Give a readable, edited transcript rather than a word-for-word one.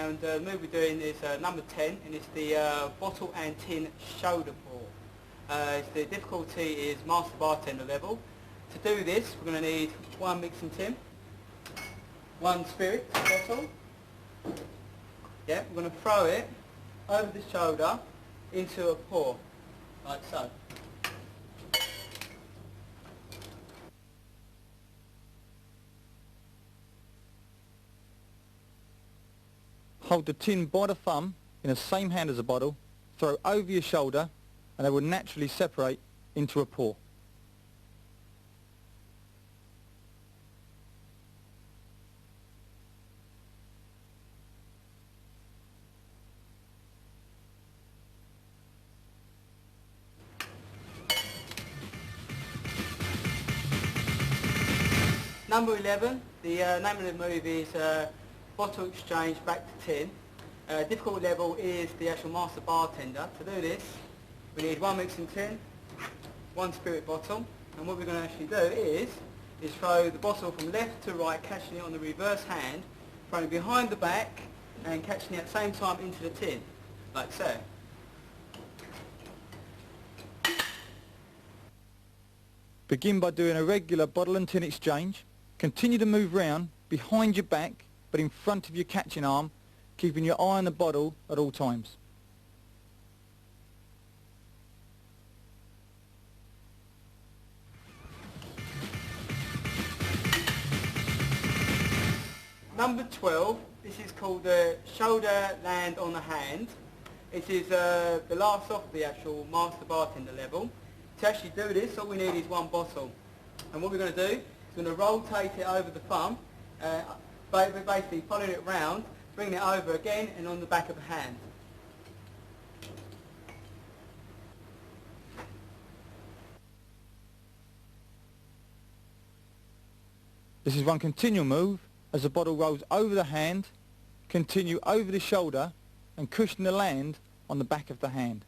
and the move we're doing is number 10, and it's the bottle and tin shoulder pour. The difficulty is master bartender level. To do this, we're going to need one mixing tin, one spirit bottle. Yeah, we're going to throw it over the shoulder into a pour, like so. Hold the tin by the thumb in the same hand as the bottle, throw over your shoulder, and they will naturally separate into a pour. Number 11, the name of the move is bottle exchange back to tin. Difficult level is the actual master bartender. To do this, we need one mixing tin, one spirit bottle, and what we're going to actually do is throw the bottle from left to right, catching it on the reverse hand, throwing it behind the back, and catching it at the same time into the tin, like so. Begin by doing a regular bottle and tin exchange. Continue to move round behind your back, but in front of your catching arm, keeping your eye on the bottle at all times. Number 12, this is called the shoulder land on the hand. It is the last off the actual master bartender level. To actually do this, all we need is one bottle. And what we're going to do is we're going to rotate it over the thumb, basically following it round, bringing it over again and on the back of the hand. This is one continual move as the bottle rolls over the hand, continue over the shoulder and cushion the land on the back of the hand.